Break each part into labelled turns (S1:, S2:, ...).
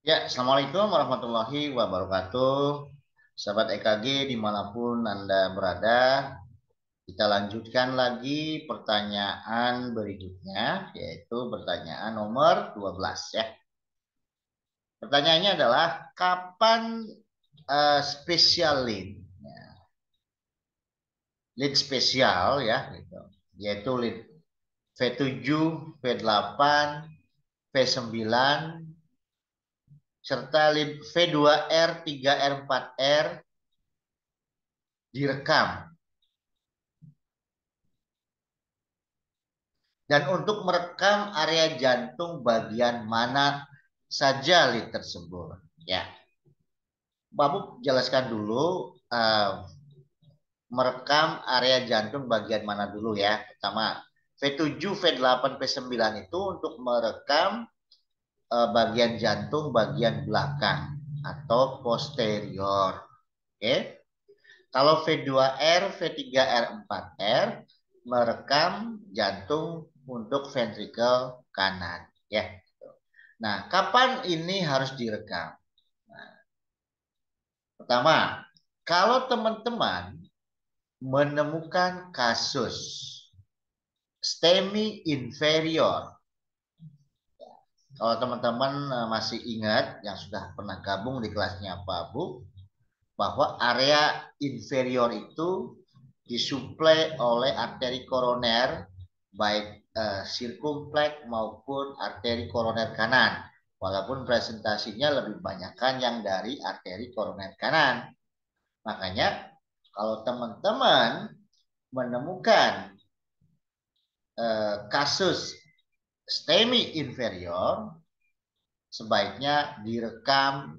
S1: Ya, Assalamualaikum warahmatullahi wabarakatuh. Sahabat EKG dimanapun Anda berada, kita lanjutkan lagi pertanyaan berikutnya, yaitu pertanyaan nomor 12 ya. Pertanyaannya adalah, kapan spesial lead? Ya, lead spesial ya, gitu. Yaitu lead V7, V8, V9, serta lead V2R, 3R, 4R direkam. Dan untuk merekam area jantung bagian mana saja lead tersebut. Ya, Bapak jelaskan dulu merekam area jantung bagian mana dulu ya. Pertama, V7, V8, V9 itu untuk merekam bagian jantung bagian belakang atau posterior. Oke. Kalau V2R, V3R, 4R merekam jantung untuk ventrikel kanan ya. Nah, kapan ini harus direkam? Nah, pertama, kalau teman-teman menemukan kasus STEMI inferior, kalau teman-teman masih ingat yang sudah pernah gabung di kelasnya Pak Bu, bahwa area inferior itu disuplai oleh arteri koroner, baik sirkumfleks maupun arteri koroner kanan. Walaupun presentasinya lebih banyakkan yang dari arteri koroner kanan. Makanya kalau teman-teman menemukan kasus STEMI inferior, sebaiknya direkam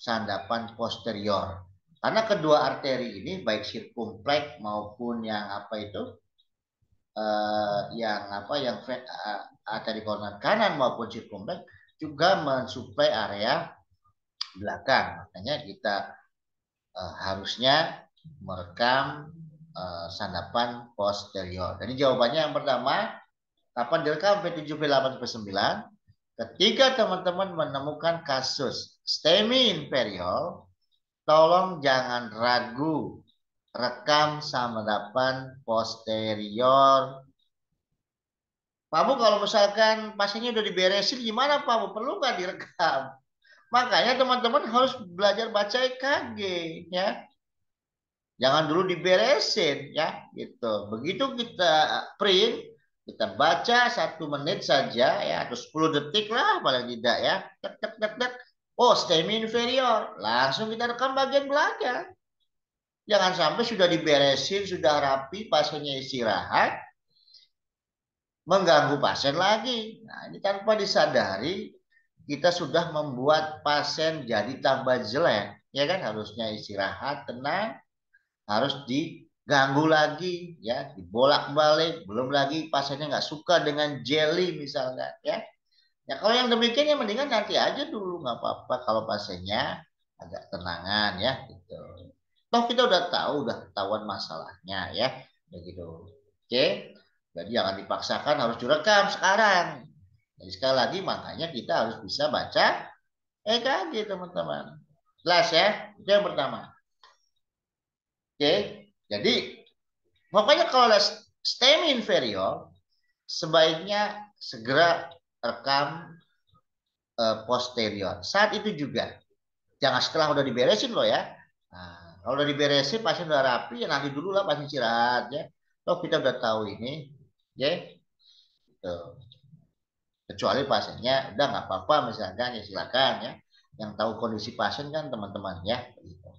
S1: sandapan posterior. Karena kedua arteri ini baik sirkumfleks maupun yang apa itu yang arteri koroner kanan maupun sirkumfleks juga mensuplai area belakang. Makanya kita harusnya merekam sandapan posterior. Jadi jawabannya yang pertama, kapan direkam V7, V8, V9? Ketika teman-teman menemukan kasus STEMI inferior, tolong jangan ragu, rekam sandapan posterior. Pak Bu, kalau misalkan pasiennya udah diberesin gimana Pak Bu? Perlu nggak direkam? Makanya teman-teman harus belajar baca EKG ya. Jangan dulu diberesin ya gitu. Begitu kita print, kita baca 1 menit saja ya atau 10 detik lah paling tidak ya. Tek tek tek tek. Oh, STEMI inferior. Langsung kita rekam bagian belakang. Jangan sampai sudah diberesin, sudah rapi, pasiennya istirahat, mengganggu pasien lagi. Nah, ini tanpa disadari kita sudah membuat pasien jadi tambah jelek. Ya kan, harusnya istirahat, tenang, harus diganggu lagi, ya, dibolak-balik. Belum lagi pasiennya nggak suka dengan jelly misalnya, ya. Ya kalau yang demikian ya mendingan nanti aja dulu, nggak apa-apa kalau pasiennya agak tenangan ya, gitu. Toh kita udah tahu, udah ketahuan masalahnya ya, begitu. Oke, jadi jangan dipaksakan harus direkam sekarang. Jadi sekali lagi makanya kita harus bisa baca EKG teman-teman. Jelas ya, itu yang pertama. Oke, jadi pokoknya kalau ada STEMI inferior, sebaiknya segera rekam posterior. Saat itu juga, jangan setelah udah diberesin loh ya. Nah, kalau udah diberesin, pasien udah rapi, ya nanti dulu lah pasien istirahat ya. Loh kita udah tahu ini, ya. Gitu. Kecuali pasiennya udah nggak apa-apa misalkan ya silakan ya. Yang tahu kondisi pasien kan teman-teman ya. Gitu.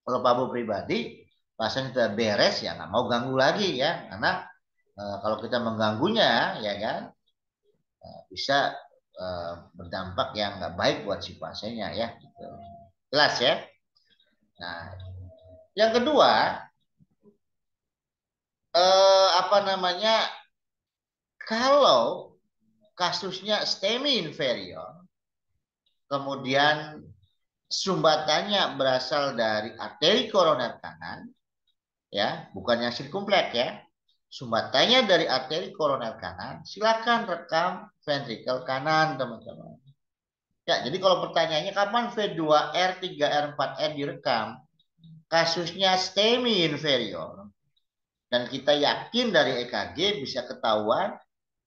S1: Kalau Pak Bu pribadi, pasien sudah beres ya nggak mau ganggu lagi ya, karena kalau kita mengganggunya ya kan bisa berdampak yang nggak baik buat si pasiennya ya. Gitu. Jelas ya. Nah, yang kedua, apa namanya? Kalau kasusnya STEMI inferior, kemudian sumbatannya berasal dari arteri koroner kanan, ya, bukan yang sirkumfleks ya. Sumbatannya dari arteri koroner kanan, silakan rekam ventrikel kanan, teman-teman. Ya, jadi kalau pertanyaannya kapan V2R, 3R, 4R direkam, kasusnya STEMI inferior, dan kita yakin dari EKG bisa ketahuan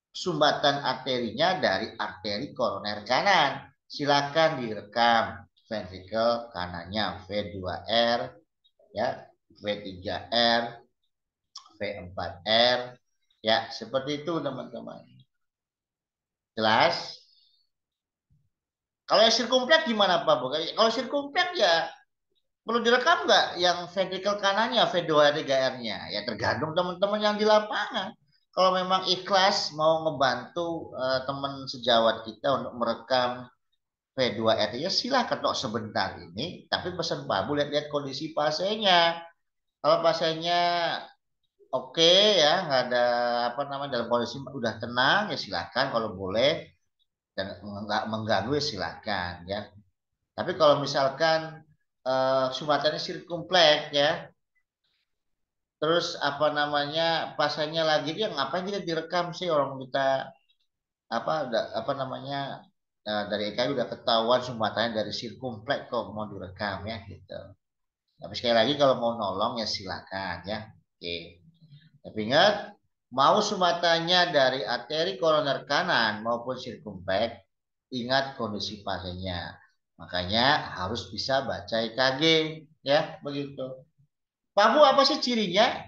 S1: sumbatan arterinya dari arteri koroner kanan. Silakan direkam ventrikel kanannya V2R, ya, V3R, V4R, ya seperti itu teman-teman. Jelas? Kalau yang sirkumplek gimana Pak? Kalau sirkumplek ya perlu direkam nggak yang ventrikel kanannya V2 3R-nya? Ya tergantung teman-teman yang di lapangan. Kalau memang ikhlas mau ngebantu teman sejawat kita untuk merekam V2R ya silahkan tok sebentar ini. Tapi pesan Pak Bu lihat-lihat kondisi pasiennya. Kalau pasiennya oke ya nggak ada apa namanya dalam kondisi udah tenang ya silahkan kalau boleh dan nggak mengganggu ya silahkan ya. Tapi kalau misalkan Sumateranya sirkumpleks ya, terus apa namanya pasiennya lagi dia ngapain kita direkam sih orang kita apa namanya dari EKG udah ketahuan Sumateranya dari sirkumpleks kok mau direkam ya gitu. Tapi sekali lagi kalau mau nolong ya silakan ya. Oke. Tapi ingat mau Sumateranya dari arteri koroner kanan maupun sirkumpleks, ingat kondisi pasiennya. Makanya harus bisa baca EKG ya begitu. Pak Bu apa sih cirinya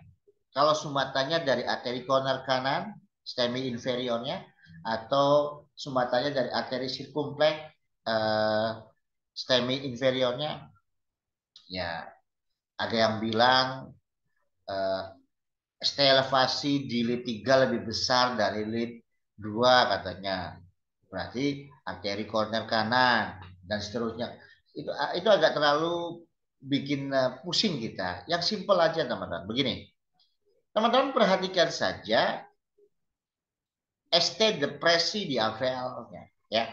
S1: kalau sumbatannya dari arteri koroner kanan, STEMI inferiornya, atau sumbatannya dari arteri sirkumpleks, eh, STEMI inferiornya? Ya, ada yang bilang eh, ST elevasi di lead 3 lebih besar dari lead 2 katanya. Berarti arteri koroner kanan dan seterusnya. Itu agak terlalu bikin pusing kita. Yang simpel aja teman-teman. Begini, teman-teman perhatikan saja ST depresi di AVL-nya ya.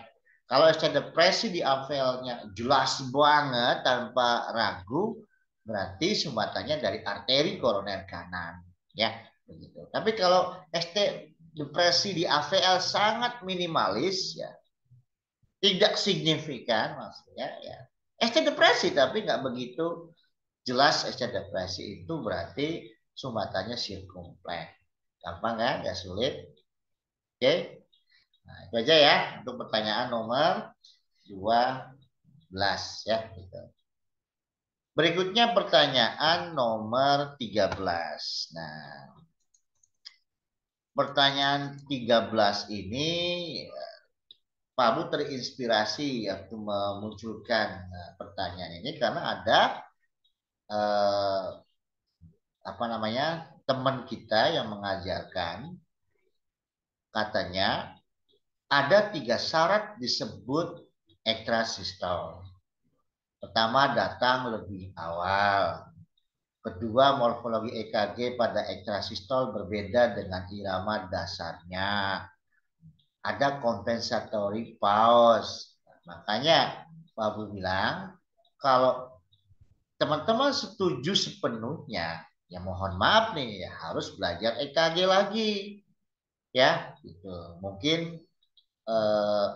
S1: Kalau ST depresi di AVL-nya jelas banget tanpa ragu, berarti sumbatannya dari arteri koroner kanan ya begitu. Tapi kalau ST depresi di AVL sangat minimalis ya, tidak signifikan maksudnya ya. ST depresi tapi nggak begitu jelas ST depresi itu berarti sumbatannya sirkumpleks. Gampang kan? Nggak sulit. Oke. Nah, itu aja ya untuk pertanyaan nomor 12 ya gitu. Berikutnya pertanyaan nomor 13. Nah, pertanyaan 13 ini Pak Bu terinspirasi untuk memunculkan pertanyaan ini karena ada eh, apa namanya teman kita yang mengajarkan katanya ada 3 syarat disebut ekstrasistol. Pertama, datang lebih awal. Kedua, morfologi EKG pada ekstrasistol berbeda dengan irama dasarnya. Ada compensatory pause. Makanya Pak Bu bilang, kalau teman-teman setuju sepenuhnya, ya mohon maaf nih, ya harus belajar EKG lagi. Ya, gitu. Mungkin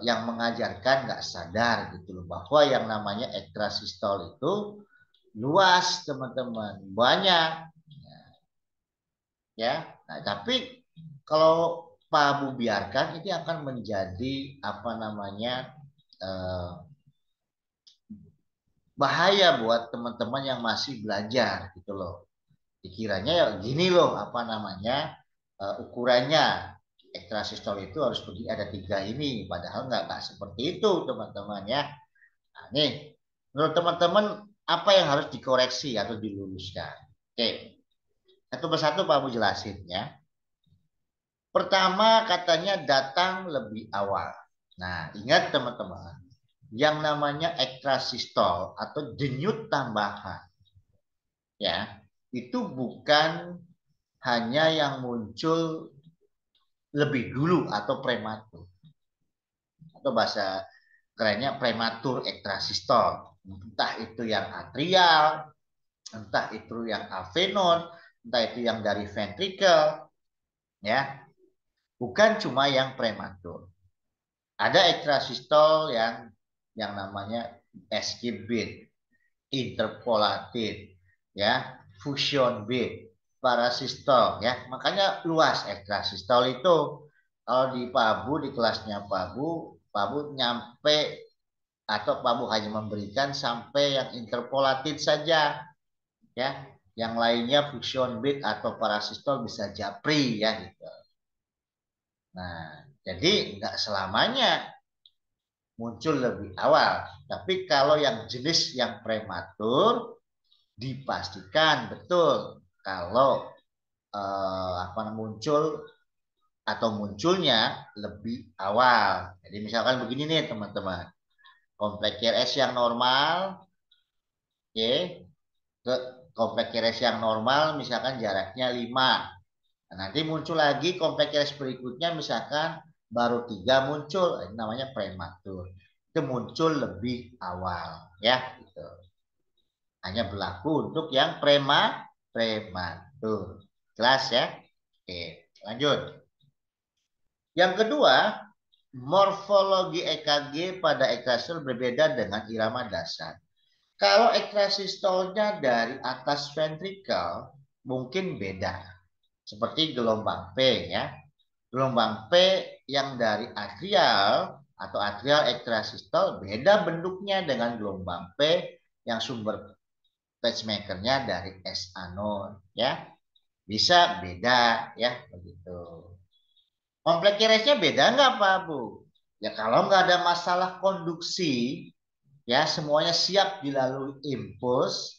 S1: yang mengajarkan nggak sadar gitu loh bahwa yang namanya ekstrasistol itu luas teman-teman banyak ya. Nah, tapi kalau Pak Bu biarkan ini akan menjadi apa namanya eh, bahaya buat teman-teman yang masih belajar gitu loh. Dikiranya ya gini loh apa namanya ukurannya ekstrasistol itu harus begini ada 3 ini padahal nggak seperti itu teman-teman ya. Nah, nih menurut teman-teman apa yang harus dikoreksi atau diluruskan? Oke, satu persatu Pak Bu jelasin ya. Pertama katanya datang lebih awal. Nah, ingat teman-teman, yang namanya ekstrasistol atau denyut tambahan ya, itu bukan hanya yang muncul lebih dulu atau prematur atau bahasa kerennya prematur ekstrasistol. Entah itu yang atrial, entah itu yang avenon, entah itu yang dari ventrikel ya. Bukan cuma yang prematur. Ada ekstrasistol yang yang namanya escape beat, interpolated, ya, fusion beat, parasistol, ya. Makanya luas ekstrasistol itu. Kalau di Pabu, di kelasnya Pabu nyampe atau Pabu hanya memberikan sampai yang interpolated saja, ya. Yang lainnya fusion beat atau parasistol bisa japri, ya gitu. Nah, jadi nggak selamanya muncul lebih awal. Tapi kalau yang jenis yang prematur dipastikan betul kalau muncul atau munculnya lebih awal. Jadi misalkan begini nih teman-teman, kompleks QRS yang normal, oke, ke kompleks QRS yang normal misalkan jaraknya 5. Nah, nanti muncul lagi kompleks QRS berikutnya misalkan baru 3 muncul, ini namanya prematur. Itu muncul lebih awal, ya gitu. Hanya berlaku untuk yang prematur. Jelas ya? Oke, lanjut. Yang kedua, morfologi EKG pada ekstrasistol berbeda dengan irama dasar. Kalau ekstrasistolnya dari atas ventrikel mungkin beda. Seperti gelombang P, ya. Gelombang P yang dari atrial atau atrial ekstrasistol beda bentuknya dengan gelombang P yang sumber pacemakernya dari S anode, ya. Bisa beda, ya, begitu. Kompleks QRS-nya beda nggak Pak Bu? Ya kalau nggak ada masalah konduksi, ya semuanya siap dilalui impuls,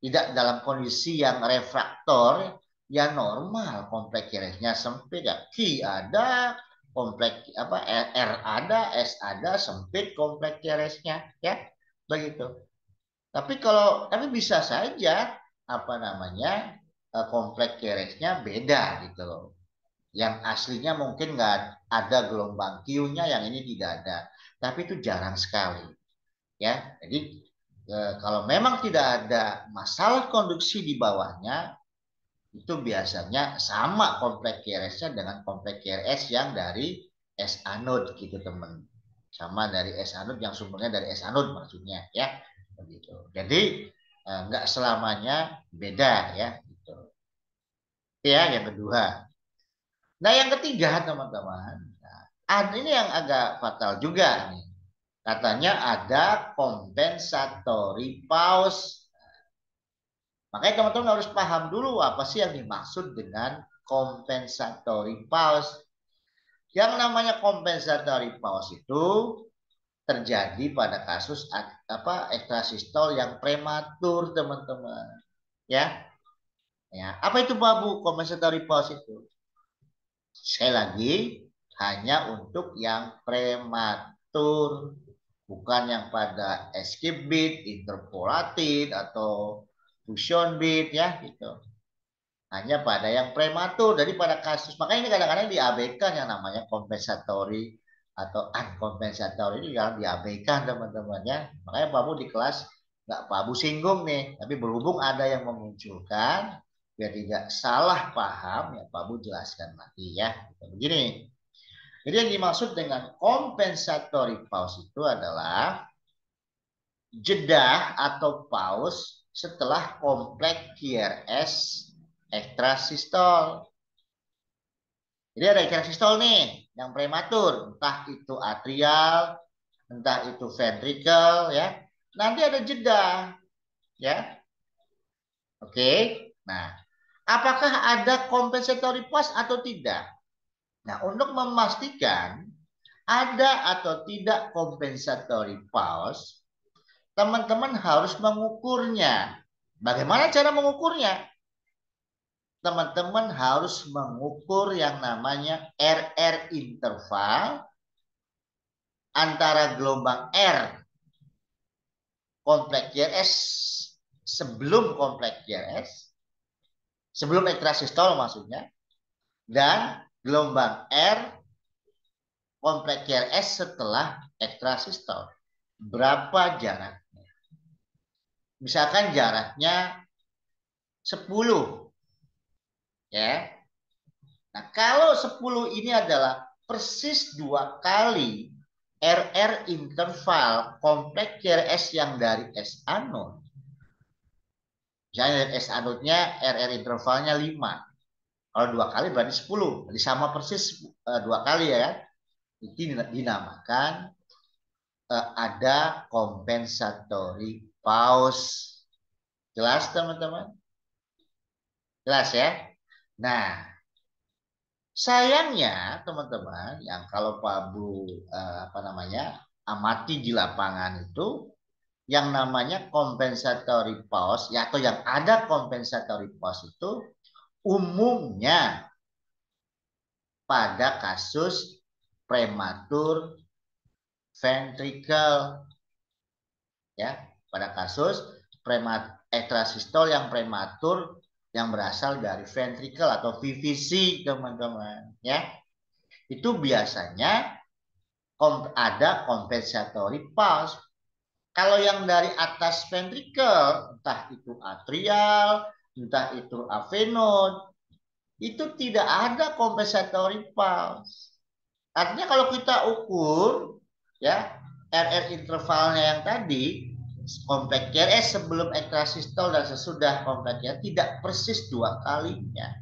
S1: tidak dalam kondisi yang refraktor, ya normal kompleks QRS-nya sempit, ya. Q ada, kompleks R ada, S ada, sempit kompleks QRS-nya, ya begitu. Tapi bisa saja kompleks QRS-nya beda gitu loh. Yang aslinya mungkin nggak ada gelombang Q-nya, yang ini tidak ada. Tapi itu jarang sekali, ya. Jadi kalau memang tidak ada masalah konduksi di bawahnya, itu biasanya sama kompleks QRS-nya dengan kompleks QRS yang dari S anode gitu teman. Sama dari S anode yang sumbernya dari S anode maksudnya, ya. Begitu. Jadi nggak selamanya beda, ya. Gitu. Ya, yang kedua. Nah, yang ketiga, teman-teman, ini yang agak fatal juga nih. Katanya ada compensatory pause. Makanya teman-teman harus paham dulu apa sih yang dimaksud dengan compensatory pause. Yang namanya compensatory pause itu terjadi pada kasus ekstrasistol yang prematur, teman-teman. Ya. Ya, apa itu babu compensatory pause itu? Sekali lagi, hanya untuk yang prematur, bukan yang pada escape beat, interpolated atau fusion beat, ya gitu. Hanya pada yang prematur. Jadi pada kasus, makanya ini kadang-kadang diabaikan yang namanya kompensatory atau uncompensatory, ini jangan diabaikan teman-teman, ya. Makanya Pak Bu di kelas nggak Pak Bu singgung nih, tapi berhubung ada yang memunculkan, biar tidak salah paham, ya Pak Bu jelaskan lagi, ya. Begini. Jadi yang dimaksud dengan compensatory pause itu adalah jeda atau pause setelah kompleks QRS ekstrasistol. Jadi ada ekstrasistol nih yang prematur, entah itu atrial, entah itu ventricle, ya. Nanti ada jeda, ya. Oke. Nah, apakah ada compensatory pause atau tidak? Nah, untuk memastikan ada atau tidak compensatory pause, teman-teman harus mengukurnya. Bagaimana cara mengukurnya? Teman-teman harus mengukur yang namanya RR interval antara gelombang R kompleks QRS sebelum kompleks QRS, sebelum ekstrasistol maksudnya, dan gelombang R kompleks QRS setelah ekstrasistol. Berapa jaraknya? Misalkan jaraknya 10, ya. Nah, kalau 10 ini adalah persis 2 kali RR interval kompleks QRS yang dari S anode. Misalnya dari S anode-nya RR intervalnya 5. Kalau 2 kali berarti 10. Jadi sama persis 2 kali ya kan. Itu dinamakan ada compensatory pause. Jelas teman-teman? Jelas ya? Nah, sayangnya teman-teman yang kalau Pak Bu apa namanya amati di lapangan itu yang namanya compensatory pause ya atau yang ada compensatory pause itu umumnya pada kasus prematur ventricle ya pada kasus ekstrasistol yang prematur yang berasal dari ventricle atau VVC teman-teman ya itu biasanya ada compensatory pulse. Kalau yang dari atas ventricle entah itu atrial entah itu avenod itu tidak ada compensatory pulse. Artinya kalau kita ukur ya RR intervalnya yang tadi kompleks QRS sebelum ekstrasistol dan sesudah kompleks QRS tidak persis 2 kalinya.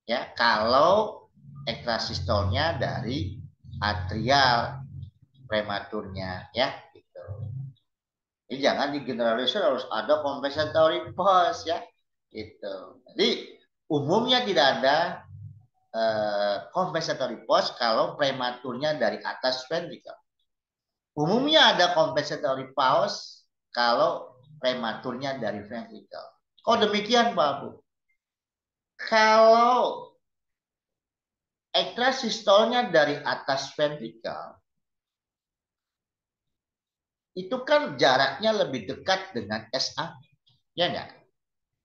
S1: Ya, kalau ekstrasistolnya dari atrial prematurnya ya gitu. Jadi jangan digeneralisir harus ada compensatory pause ya gitu. Jadi umumnya tidak ada compensatory pause kalau prematurnya dari atas ventricle. Umumnya ada compensatory pause kalau prematurnya dari ventricle. Kok demikian Pak Bu? Kalau ekstrasistolnya dari atas ventricle, itu kan jaraknya lebih dekat dengan SA, ya enggak?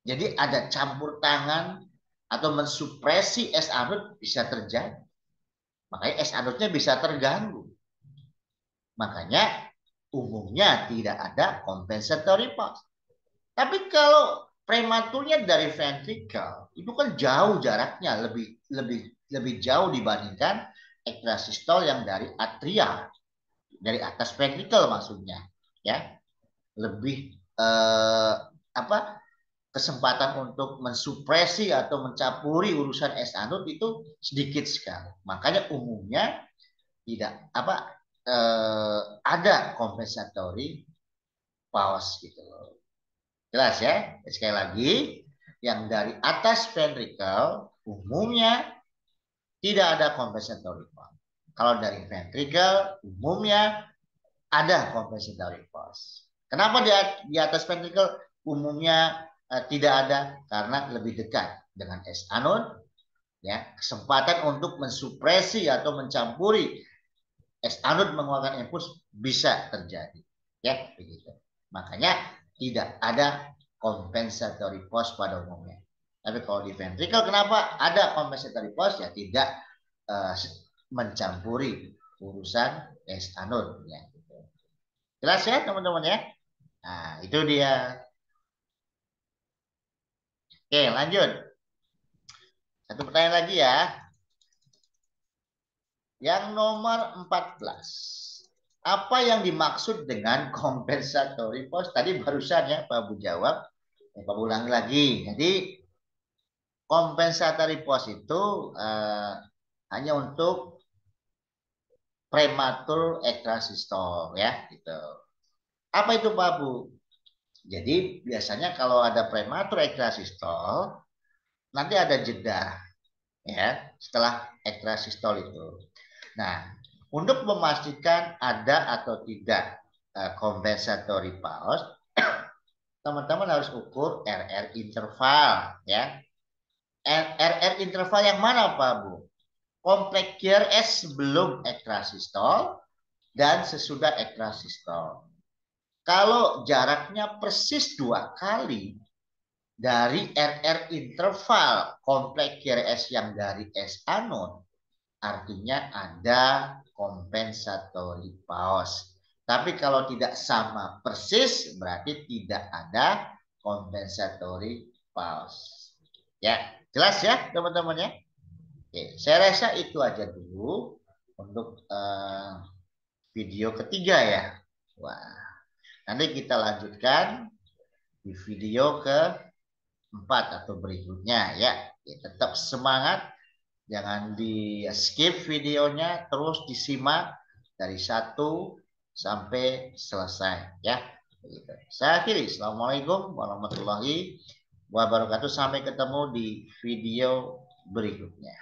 S1: Jadi ada campur tangan atau mensupresi S anode bisa terjadi. Makanya S anode-nya bisa terganggu. Makanya umumnya tidak ada compensatory pause. Tapi kalau prematurnya dari ventricle itu kan jauh jaraknya lebih jauh dibandingkan ekstrasistol yang dari atria dari atas ventricle maksudnya ya lebih apa kesempatan untuk mensupresi atau mencampuri urusan S anode itu sedikit sekali. Makanya umumnya tidak apa ada compensatory pause gitu loh. Jelas ya? Sekali lagi, yang dari atas ventricle umumnya tidak ada compensatory pause. Kalau dari ventricle umumnya ada compensatory pause. Kenapa di atas ventricle umumnya tidak ada? Karena lebih dekat dengan S anode, ya kesempatan untuk mensupresi atau mencampuri S anode mengeluarkan impuls bisa terjadi, ya begitu. Makanya tidak ada compensatory pause pada umumnya. Tapi kalau di ventricle kenapa ada compensatory pause ya tidak mencampuri urusan S anode ya. Jelas ya teman-teman ya? Nah, itu dia. Oke, lanjut. Satu pertanyaan lagi ya. Yang nomor 14. Apa yang dimaksud dengan compensatory pause? Tadi barusan ya Pak Bu jawab. Pak Bu ulangi lagi. Jadi compensatory pause itu hanya untuk prematur ekstrasistol ya gitu. Apa itu Pak Bu? Jadi biasanya kalau ada prematur ekstrasistol nanti ada jeda ya setelah ekstrasistol itu. Nah, untuk memastikan ada atau tidak compensatory pause, teman-teman harus ukur RR interval ya. RR interval yang mana Pak Bu? Kompleks QRS sebelum ekstrasistol dan sesudah ekstrasistol. Kalau jaraknya persis 2 kali dari RR interval kompleks QRS yang dari S anode, artinya ada compensatory pause. Tapi kalau tidak sama persis berarti tidak ada compensatory pause. Ya, jelas ya teman-teman ya? Oke, saya rasa itu aja dulu untuk video ketiga ya. Wah, nanti kita lanjutkan di video keempat atau berikutnya ya. Ya, tetap semangat, jangan di skip videonya, terus disimak dari 1 sampai selesai ya. Begitu. Saya akhiri. Assalamualaikum warahmatullahi wabarakatuh. Sampai ketemu di video berikutnya.